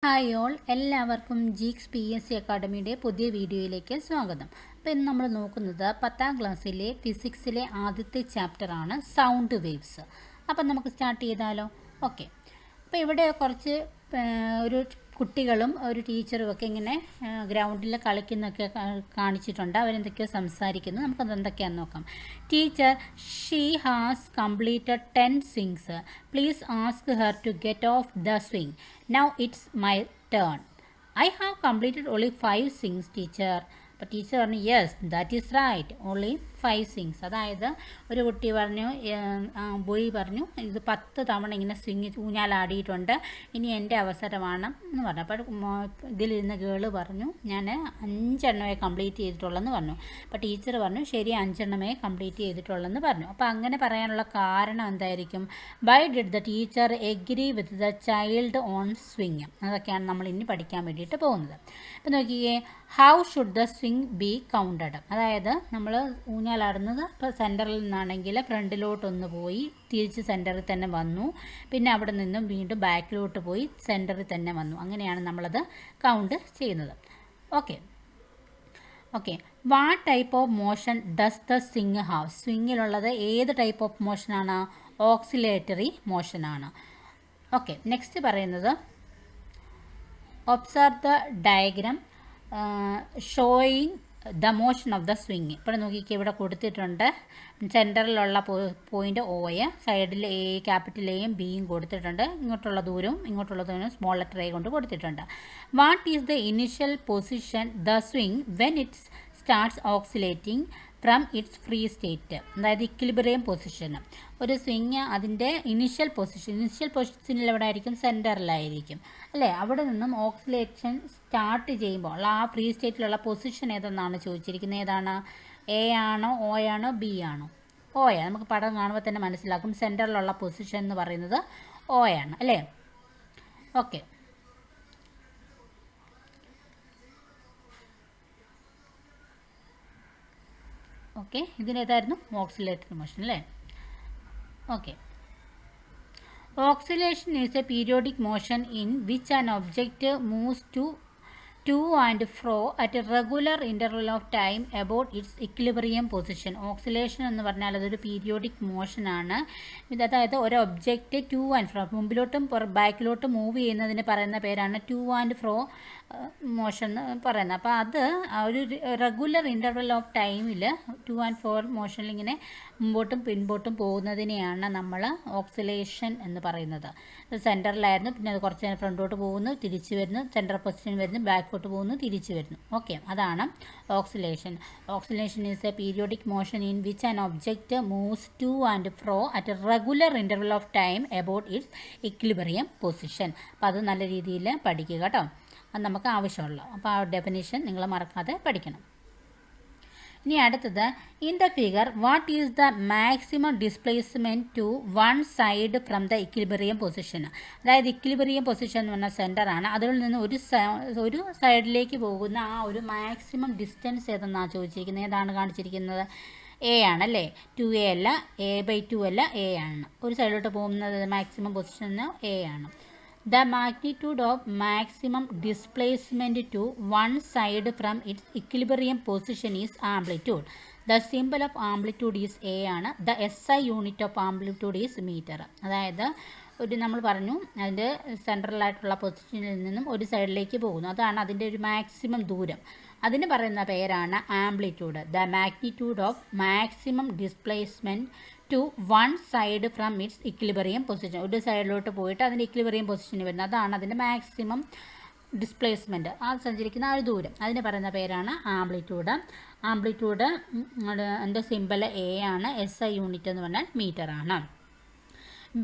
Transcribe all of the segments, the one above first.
Hi all, എല്ലാവർക്കും geeks PSC അക്കാഡമിയുടെ പുതിയ വീഡിയോയിലേക്ക് സ്വാഗതം. അപ്പോൾ ഇന്ന് നമ്മൾ നോക്കുന്നത് 10ാം ക്ലാസ്സിലെ ഫിസിക്സിലെ ആദ്യത്തെ ചാപ്റ്ററാണ് സൗണ്ട് വേവ്സ്. അപ്പം നമുക്ക് സ്റ്റാർട്ട് ചെയ്താലോ? ഓക്കെ. അപ്പോൾ ഇവിടെ കുറച്ച് ഒരു കുട്ടികളും ഒരു ടീച്ചറും ഒക്കെ ഇങ്ങനെ ഗ്രൗണ്ടിൽ കളിക്കുന്നൊക്കെ കാണിച്ചിട്ടുണ്ട്. അവരെന്തൊക്കെയോ സംസാരിക്കുന്നു. നമുക്കത് എന്തൊക്കെയാണെന്ന് നോക്കാം. Teacher, she has completed 10 swings. Please ask her to get off the swing. Now it's my turn. I have completed only 5 swings, teacher. അപ്പോൾ ടീച്ചർ പറഞ്ഞു, yes that is right, only 5 swings. അതായത് ഒരു കുട്ടി പറഞ്ഞു, ബോയ് പറഞ്ഞു, ഇത് 10 തവണ ഇങ്ങനെ സ്വിങ് ഊഞ്ഞാലാടിയിട്ടുണ്ട്, ഇനി എൻ്റെ അവസരമാണ് എന്ന് പറഞ്ഞു. അപ്പോൾ ഇതിലിരുന്ന ഗേള് പറഞ്ഞു, ഞാൻ 5 എണ്ണമേ കംപ്ലീറ്റ് ചെയ്തിട്ടുള്ളെന്ന് പറഞ്ഞു. അപ്പോൾ ടീച്ചർ പറഞ്ഞു, ശരി 5 എണ്ണമേ കംപ്ലീറ്റ് ചെയ്തിട്ടുള്ളെന്ന് പറഞ്ഞു. അപ്പോൾ അങ്ങനെ പറയാനുള്ള കാരണം എന്തായിരിക്കും? Why did the teacher agree with the child on swing? അതൊക്കെയാണ് നമ്മൾ ഇനി പഠിക്കാൻ വേണ്ടിയിട്ട് പോകുന്നത്. അപ്പോൾ നോക്കിയേ, how should the swing B counted? അതായത് നമ്മൾ ഊഞ്ഞാലാടുന്നത് ഇപ്പോൾ സെൻറ്ററിൽ നിന്നാണെങ്കിൽ ഫ്രണ്ടിലോട്ടൊന്ന് പോയി തിരിച്ച് സെൻറ്ററിൽ തന്നെ വന്നു, പിന്നെ അവിടെ നിന്നും വീണ്ടും ബാക്കിലോട്ട് പോയി സെൻറ്ററിൽ തന്നെ വന്നു. അങ്ങനെയാണ് നമ്മളത് കൗണ്ട് ചെയ്യുന്നത്. Okay. What type of motion does the swing have? സ്വിങ്ങിലുള്ളത് ഏത് ടൈപ്പ് ഓഫ് മോഷനാണ്? ഓക്സിലേറ്ററി മോഷനാണ്. ഓക്കെ. നെക്സ്റ്റ് പറയുന്നത്, observe the diagram showing the motion of the swing. ഇപ്പോൾ നോക്കിക്കുക, ഇവിടെ കൊടുത്തിട്ടുണ്ട് സെൻറ്ററിലുള്ള പോയിൻ്റ് OA, സൈഡിൽ A, ക്യാപിറ്റൽ Aയും Bയും കൊടുത്തിട്ടുണ്ട്, ഇങ്ങോട്ടുള്ള ദൂരവും സ്മോൾ ലെറ്റർ A കൊണ്ട് കൊടുത്തിട്ടുണ്ട്. What is the initial position the swing when it's starts oscillating from its free state? അതായത് ഇക്വിലിബ്രിയം പൊസിഷൻ. ഒരു സ്വിങ് അതിൻ്റെ ഇനിഷ്യൽ പൊസിഷനിൽ എവിടെ ആയിരിക്കും? സെൻറ്ററിലായിരിക്കും അല്ലേ? അവിടെ നിന്നും ഓക്സിലേഷൻ സ്റ്റാർട്ട് ചെയ്യുമ്പോൾ ആ ഫ്രീ സ്റ്റേറ്റിലുള്ള പൊസിഷൻ ഏതെന്നാണ് ചോദിച്ചിരിക്കുന്നത്. ഏതാണ്? A ആണോ, O ആണോ, B ആണോ? O ആണ്. നമുക്ക് പടം കാണുമ്പോൾ തന്നെ മനസ്സിലാക്കും സെൻറ്ററിലുള്ള പൊസിഷൻ എന്ന് പറയുന്നത് O ആണ് അല്ലേ? ഓക്കെ. ഇതിനേതായിരുന്നു? ഓക്സിലേറ്ററി മോഷൻ അല്ലേ? Okay. Oscillation is a periodic motion in which an object moves to and fro at a regular interval of time about its equilibrium position. Oscillation എന്ന് പറഞ്ഞാൽ അതൊരു പീരിയോഡിക് മോഷനാണ്. അതായത് ഒരു ഒബ്ജക്റ്റ് ടു ആൻഡ് ഫ്രോ, മുമ്പിലോട്ടും ബാക്കിലോട്ടും move ചെയ്യുന്നതിന് പറയുന്ന പേരാണ് ടു ആൻഡ് ഫ്രോ മോഷൻ എന്ന് പറയുന്നത്. അപ്പോൾ അത് ഒരു റെഗുലർ ഇൻ്റർവൽ ഓഫ് ടൈമിൽ ടു ആൻഡ് ഫ്രോ മോഷനിൽ ഇങ്ങനെ മുമ്പോട്ടും പിൻപോട്ടും പോകുന്നതിനെയാണ് നമ്മൾ ഓക്സിലേഷൻ എന്ന് പറയുന്നത്. സെൻറ്ററിലായിരുന്നു, പിന്നെ അത് കുറച്ച് നേരം ഫ്രണ്ടോട്ട് പോകുന്നു, തിരിച്ച് വരുന്നു, സെൻറ്റർ പൊസിഷൻ വരുന്നു, ബാക്കോട്ട് പോകുന്നു, തിരിച്ച് വരുന്നു. ഓക്കെ, അതാണ് oscillation. Oscillation is A periodic motion in which an object moves to and ഫ്രോ at A regular interval of time about it's equilibrium position. അപ്പോൾ അത് നല്ല രീതിയിൽ പഠിക്കുക കേട്ടോ, അത് നമുക്ക് ആവശ്യമുള്ള. അപ്പോൾ ആ ഡെഫിനിഷൻ നിങ്ങൾ മറക്കാതെ പഠിക്കണം. ഇനി അടുത്തത്, in the figure what is the maximum displacement to one side from the equilibrium position? അതായത് ഇക്വിലിബ്രിയം പൊസിഷൻ എന്ന് പറഞ്ഞാൽ സെൻറ്ററാണ്, അതിൽ നിന്ന് ഒരു സൈഡിലേക്ക് പോകുന്ന ആ ഒരു മാക്സിമം ഡിസ്റ്റൻസ് ഏതെന്നാണ് ചോദിച്ചിരിക്കുന്നത്. ഏതാണ് കാണിച്ചിരിക്കുന്നത്? A ആണല്ലേ? 2A അല്ല, A/2 അല്ല, A ആണ്. ഒരു സൈഡിലോട്ട് പോകുന്നത് മാക്സിമം പൊസിഷൻ A ആണ്. The magnitude of maximum displacement to one side from its equilibrium position is amplitude. The symbol of amplitude is A ആണ്. The SI unit of amplitude is meter. അതായത് നമ്മൾ പറഞ്ഞു അതിൻ്റെ സെൻട്രലായിട്ടുള്ള പൊസിഷനിൽ നിന്നും ഒരു സൈഡിലേക്ക് പോകുന്നു, അതാണ് അതിൻ്റെ ഒരു മാക്സിമം ദൂരം. അതിന് പറയുന്ന പേരാണ് amplitude. The magnitude of maximum displacement to one side from its equilibrium position. ഒരു സൈഡിലോട്ട് പോയിട്ട് അതിൻ്റെ ഇക്വിലിബ്രിയം പൊസിഷനിൽ വരുന്നത്, അതാണ് അതിൻ്റെ മാക്സിമം ഡിസ്പ്ലേസ്മെൻറ്റ്, ആ സഞ്ചരിക്കുന്ന ആ ഒരു ദൂരം. അതിന് പറയുന്ന പേരാണ് ആംപ്ലിറ്റ്യൂഡ്. ആംപ്ലിറ്റ്യൂഡ് എൻ്റെ സിമ്പൽ A ആണ്. SI യൂണിറ്റ് എന്ന് പറഞ്ഞാൽ മീറ്റർ ആണ്.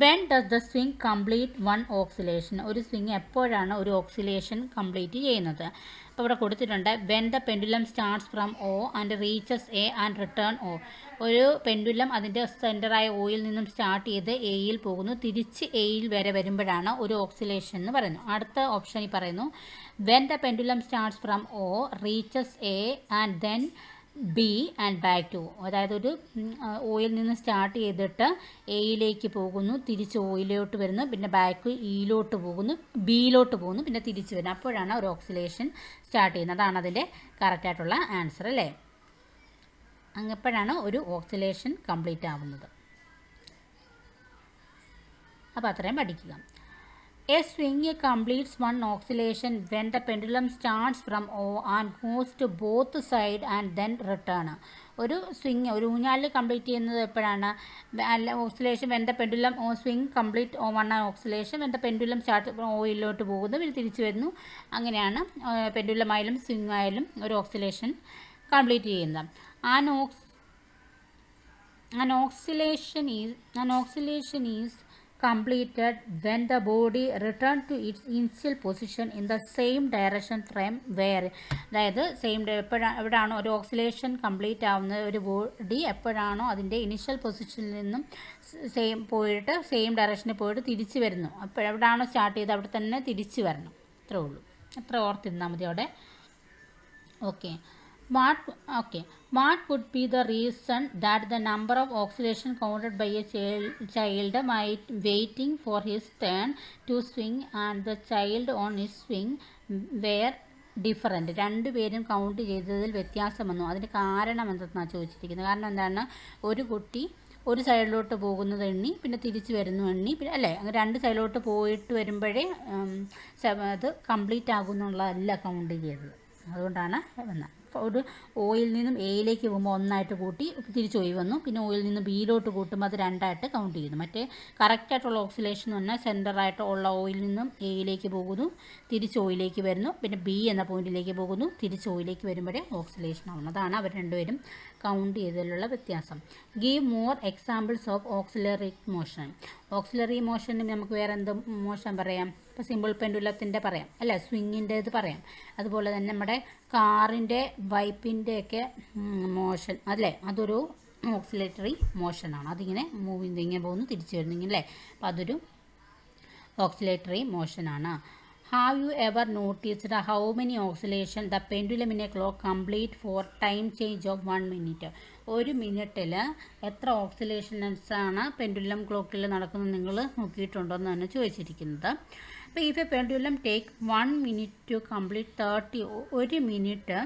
When does the swing complete one oscillation? ഒരു സ്വിങ് എപ്പോഴാണ് ഒരു ഓക്സിലേഷൻ കംപ്ലീറ്റ് ചെയ്യുന്നത്? അപ്പോൾ ഇവിടെ കൊടുത്തിട്ടുണ്ട്, when the pendulum starts from O and reaches A and return O. ഒരു പെൻഡുലം അതിൻ്റെ സെൻറ്ററായ Oയിൽ നിന്നും സ്റ്റാർട്ട് ചെയ്ത് Aയിൽ പോകുന്നു, തിരിച്ച് Aയിൽ വരെ വരുമ്പോഴാണ് ഒരു ഓക്സിലേഷൻ എന്ന് പറയുന്നത്. അടുത്ത ഓപ്ഷനിൽ പറയുന്നു, when the pendulum starts from O reaches A and then B and back to. അതായത് ഒരു ഓയിൽ നിന്ന് സ്റ്റാർട്ട് ചെയ്തിട്ട് എയിലേക്ക് പോകുന്നു, തിരിച്ച് ഓയിലോട്ട് വരുന്നു, പിന്നെ ബാക്ക് ഇയിലോട്ട് പോകുന്നു, ബിയിലോട്ട് പോകുന്നു, പിന്നെ തിരിച്ച് വരുന്നു. അപ്പോഴാണ് ഒരു ഓക്സിലേഷൻ സ്റ്റാർട്ട് ചെയ്യുന്നത്. അതാണ് അതിൻ്റെ കറക്റ്റായിട്ടുള്ള ആൻസർ അല്ലേ. അങ്ങപ്പോഴാണ് ഒരു ഓക്സിലേഷൻ കംപ്ലീറ്റ് ആവുന്നത്. അപ്പോൾ അത്രയും പഠിക്കുക. A swing completes one oscillation when the pendulum starts from O and goes to both side and then return. ഒരു സ്വിങ്, ഒരു ഊഞ്ഞാലിൽ കംപ്ലീറ്റ് ചെയ്യുന്നത് എപ്പോഴാണ്? Oscillation when the pendulum swing complete one oscillation when the pendulum start ഓയിലോട്ട് പോകുന്നു, പിന്നെ തിരിച്ച് വരുന്നു. അങ്ങനെയാണ് പെൻഡുലം ആയാലും സ്വിങ് ആയാലും ഒരു ഓക്സിലേഷൻ കംപ്ലീറ്റ് ചെയ്യുന്നത്. An oscillation is completed when the body return to its initial position in the same direction from where. അതായത് എവിടെയാണോ ഒരു ഓക്സിലേഷൻ കംപ്ലീറ്റ് ആവുന്നത്, ഒരു ബോഡി എപ്പോഴാണോ അതിൻ്റെ ഇനിഷ്യൽ പൊസിഷനിൽ നിന്നും സെയിം ഡയറക്ഷനിൽ പോയിട്ട് തിരിച്ച് വരുന്നു, അപ്പോൾ എവിടെയാണോ സ്റ്റാർട്ട് ചെയ്ത് അവിടെ തന്നെ തിരിച്ച് വരണം. അത്രേ ഉള്ളൂ. അത്ര ഓർത്തിരുന്നാൽ മതി അവിടെ. Okay. What could be the reason that the number of oscillation counted by a child might waiting for his turn to swing and the child on his swing were different? രണ്ടുപേരും കൗണ്ട് ചെയ്തതിൽ വ്യത്യാസം വന്നു. അതിന് കാരണം എന്തെന്നാണ് ചോദിച്ചിരിക്കുന്നത്. കാരണം എന്താണ്? ഒരു കുട്ടി ഒരു സൈഡിലോട്ട് പോകുന്നത് എണ്ണി, പിന്നെ തിരിച്ച് വരുന്നു എണ്ണി, പിന്നെ അല്ലേ, അങ്ങനെ രണ്ട് സൈഡിലോട്ട് പോയിട്ട് വരുമ്പോഴേ അത് കംപ്ലീറ്റ് ആകുമെന്നുള്ളതല്ല കൗണ്ട് ചെയ്തത്. അതുകൊണ്ടാണ് വന്നത്. ഒരു ഓയിൽ നിന്നും എയിലേക്ക് പോകുമ്പോൾ ഒന്നായിട്ട് കൂട്ടി തിരിച്ച് ഒയി വന്നു, പിന്നെ ഓയിൽ നിന്ന് ബിയിലോട്ട് കൂട്ടുമ്പോൾ അത് രണ്ടായിട്ട് കൗണ്ട് ചെയ്യുന്നു. മറ്റേ കറക്റ്റായിട്ടുള്ള ഓക്സിലേഷൻ എന്ന് പറഞ്ഞാൽ സെൻറ്ററായിട്ട് ഉള്ള ഓയിൽ നിന്നും എയിലേക്ക് പോകുന്നു, തിരിച്ച് ഓയിലേക്ക് വരുന്നു, പിന്നെ ബി എന്ന പോയിന്റിലേക്ക് പോകുന്നു, തിരിച്ച് ഓയിലേക്ക് വരുമ്പോഴേ ഓക്സിലേഷൻ ആവുന്നു. അതാണ് അവർ രണ്ടുപേരും കൗണ്ട് ചെയ്തതിലുള്ള വ്യത്യാസം. ഗീവ് മോർ എക്സാമ്പിൾസ് ഓഫ് ഓക്സിലറി മോഷൻ. ഓക്സിലറി മോഷന് നമുക്ക് വേറെ എന്ത് മോഷൻ പറയാം? ഇപ്പോൾ സിമ്പിൾ പെൻഡുലത്തിൻ്റെ പറയാം അല്ലേ, സ്വിങ്ങിൻ്റേത് പറയാം. അതുപോലെ തന്നെ നമ്മുടെ കാറിൻ്റെ വൈപ്പിൻ്റെയൊക്കെ മോഷൻ അല്ലേ, അതൊരു ഓക്സിലേറ്ററി മോഷനാണ്. അതിങ്ങനെ മൂവിങ് ഇങ്ങനെ പോകുന്നു, തിരിച്ചു വരുന്നു അല്ലേ, അപ്പോൾ അതൊരു ഓക്സിലേറ്ററി മോഷനാണ്. Have you ever noticed how many oscillation the pendulum in a clock complete for time change of 1 minute? ഒരു മിനിറ്റിൽ എത്ര ഓക്സിലേഷൻസാണ് പെൻഡുലം ക്ലോക്കിൽ നടക്കുന്നത് നിങ്ങൾ നോക്കിയിട്ടുണ്ടോ എന്നാണ് ചോദിച്ചിരിക്കുന്നത്. അപ്പോൾ if a pendulum take 1 minute to complete 30, ഒരു മിനിറ്റ്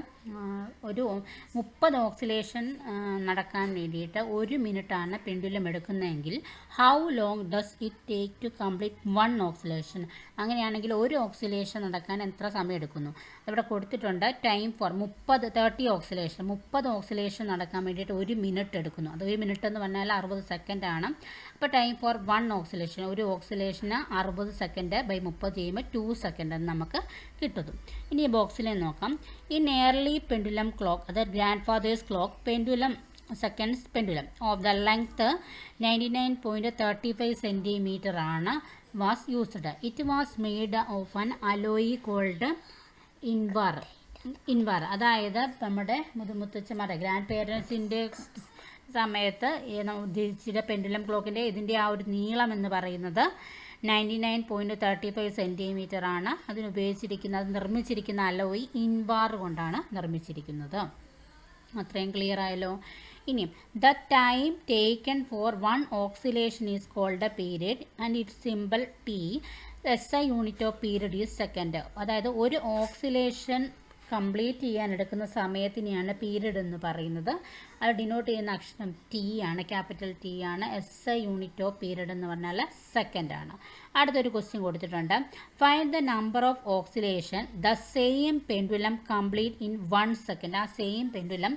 ഒരു 30 ഓക്സിലേഷൻ നടക്കാൻ വേണ്ടിയിട്ട് 1 മിനിറ്റാണ് പെൻഡുലം എടുക്കുന്നതെങ്കിൽ how long does it take to complete 1 oscillation? അങ്ങനെയാണെങ്കിൽ ഒരു ഓക്സിലേഷൻ നടക്കാൻ എത്ര സമയം എടുക്കുന്നു? ഇവിടെ കൊടുത്തിട്ടുണ്ട് ടൈം ഫോർ 30 ഓക്സിലേഷൻ. 30 ഓക്സിലേഷൻ നടക്കാൻ വേണ്ടിയിട്ട് 1 മിനിറ്റ് എടുക്കുന്നു. അത് 1 മിനിറ്റ് എന്ന് പറഞ്ഞാൽ 60 സെക്കൻഡാണ്. അപ്പോൾ ടൈം ഫോർ 1 ഓക്സിലേഷൻ, ഒരു ഓക്സിലേഷന് 60 സെക്കൻഡ് ബൈ 30 ചെയ്യുമ്പോൾ 2 സെക്കൻഡ് എന്ന് നമുക്ക് കിട്ടുന്നു. ഇനി ഈ ബോക്സിലെ നോക്കാം. ഈ നിയർലി പെൻഡുലം ക്ലോക്ക്, അതായത് grand father's clock pendulum seconds pendulum of the length 99.35 centimetre ആണ് was used. It was made of an alloy called invar. അതായത് നമ്മുടെ മുത്തച്ഛന്മാരുടെ ഗ്രാൻഡ് പേരൻസിൻ്റെ സമയത്ത് ഉദ്ദേശിച്ച പെൻഡുലം ക്ലോക്കിൻ്റെ ഇതിൻ്റെ ആ ഒരു നീളം എന്ന് പറയുന്നത് 99.35 സെൻറ്റിമീറ്റർ ആണ്. അതിനുപയോഗിച്ചിരിക്കുന്നത്, നിർമ്മിച്ചിരിക്കുന്ന അലോയി ഇൻവാർ കൊണ്ടാണ് നിർമ്മിച്ചിരിക്കുന്നത്. അത്രയും ക്ലിയർ ആയല്ലോ. ഇനി the time taken for 1 oscillation is called a period and its simple T. SI unit of period is second. അതായത് ഒരു ഓക്സിലേഷൻ കംപ്ലീറ്റ് ചെയ്യാൻ എടുക്കുന്ന സമയത്തിനെയാണ് പീരിയഡ് എന്ന് പറയുന്നത്. അത് ഡിനോട്ട് ചെയ്യുന്ന അക്ഷരം ടി ആണ്, ക്യാപിറ്റൽ ടി ആണ്. SI യൂണിറ്റ് ഓഫ് പീരിയഡ് എന്ന് പറഞ്ഞാൽ സെക്കൻഡ് ആണ്. അടുത്തൊരു ക്വസ്റ്റ്യൻ കൊടുത്തിട്ടുണ്ട്. Find the number of oscillation the same pendulum complete in 1 second. ആ സെയിം പെൻഡുലം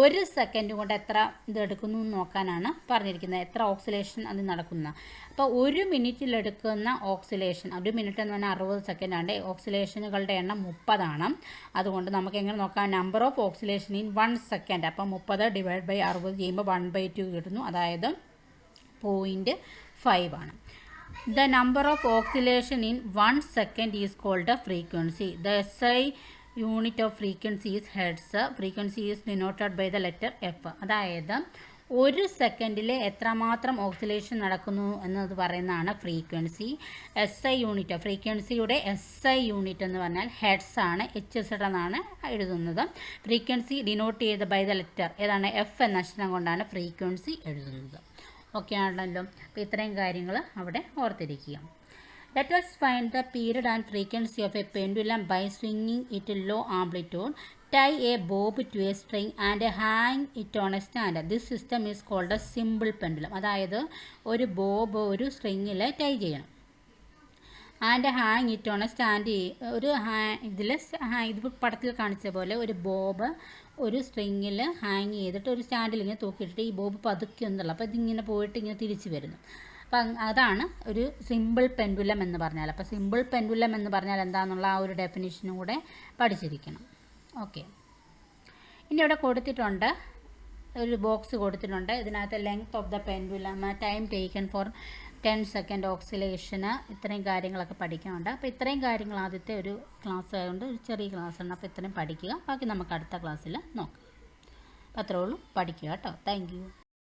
1 സെക്കൻഡ് കൊണ്ട് എത്ര ഇത് എടുക്കുന്നു എന്ന് നോക്കാനാണ് പറഞ്ഞിരിക്കുന്നത്, എത്ര ഓക്സിലേഷൻ അത് നടക്കുന്ന. അപ്പോൾ 1 മിനിറ്റിലെടുക്കുന്ന ഓക്സിലേഷൻ, 1 മിനിറ്റ് എന്ന് പറഞ്ഞാൽ 60 സെക്കൻഡാണ്. ഓക്സിലേഷനുകളുടെ എണ്ണം 30 ആണ്. അതുകൊണ്ട് നമുക്ക് എങ്ങനെ നോക്കാം? Number of oscillation in 1 second. അപ്പം 30 ഡിവൈഡ് ബൈ 60 ചെയ്യുമ്പോൾ 1/2 കിട്ടുന്നു. അതായത് 0.5 ആണ്. The number of oscillation in 1 second is called a frequency. The SI unit of frequency is hertz. Frequency is denoted by the letter F. അതായത് ഒരു സെക്കൻഡിൽ എത്രമാത്രം oscillation നടക്കുന്നു എന്നത് പറയുന്നതാണ് ഫ്രീക്വൻസി. SI യൂണിറ്റ്, ഫ്രീക്വൻസിയുടെ SI യൂണിറ്റ് എന്ന് പറഞ്ഞാൽ ഹെഡ്സ് ആണ്, HS എന്നാണ് എഴുതുന്നത്. ഫ്രീക്വൻസി ഡിനോട്ട് ചെയ്ത് ബൈ ദ ലെറ്റർ ഏതാണ്, F എന്ന അക്ഷരം കൊണ്ടാണ് ഫ്രീക്വൻസി എഴുതുന്നത്. ഓക്കെ ആണല്ലോ. അപ്പോൾ ഇത്രയും കാര്യങ്ങൾ അവിടെ ഓർത്തിരിക്കുക. Let us find the period and frequency of a pendulum by swinging it low amplitude. Tie a bob to a string and hang it on a stand. This system is called a simple pendulum. അതായത് ഒരു Bob ഒരു സ്ട്രിങ്ങിൽ tie ചെയ്യണം. And hang it on A stand. ഒരു ഇത് പടത്തിൽ കാണിച്ച പോലെ ഒരു ബോബ് ഒരു സ്ട്രിങ്ങിൽ ഹാങ് ചെയ്തിട്ട് ഒരു സ്റ്റാൻഡിൽ ഇങ്ങനെ തൂക്കിയിട്ടിട്ട് ഈ ബോബ് പതുക്കെ ഒന്നുള്ളൂ. അപ്പോൾ ഇതിങ്ങനെ പോയിട്ട് ഇങ്ങനെ തിരിച്ച് വരുന്നു. അപ്പം അതാണ് ഒരു സിമ്പിൾ പെൻഡുലം എന്ന് പറഞ്ഞാൽ. അപ്പോൾ സിമ്പിൾ പെൻഡുലം എന്ന് പറഞ്ഞാൽ എന്താണെന്നുള്ള ആ ഒരു ഡെഫിനിഷനും കൂടെ പഠിച്ചിരിക്കണം. ഓക്കെ, ഇനി ഇവിടെ കൊടുത്തിട്ടുണ്ട്, ഒരു ബോക്സ് കൊടുത്തിട്ടുണ്ട്. ഇതിനകത്ത് length of the pendulum, time taken for 10 second ഓക്സിലേഷന്, ഇത്രയും കാര്യങ്ങളൊക്കെ പഠിക്കാനുണ്ട്. അപ്പോൾ ഇത്രയും കാര്യങ്ങൾ ആദ്യത്തെ ഒരു ക്ലാസ് ആയതുകൊണ്ട് ഒരു ചെറിയ ക്ലാസ് ഉണ്ട്. അപ്പോൾ ഇത്രയും പഠിക്കുക, ബാക്കി നമുക്ക് അടുത്ത ക്ലാസ്സിൽ നോക്കാം. അപ്പോൾ അത്രേ ഉള്ളൂ, പഠിക്കുക കേട്ടോ. Thank you.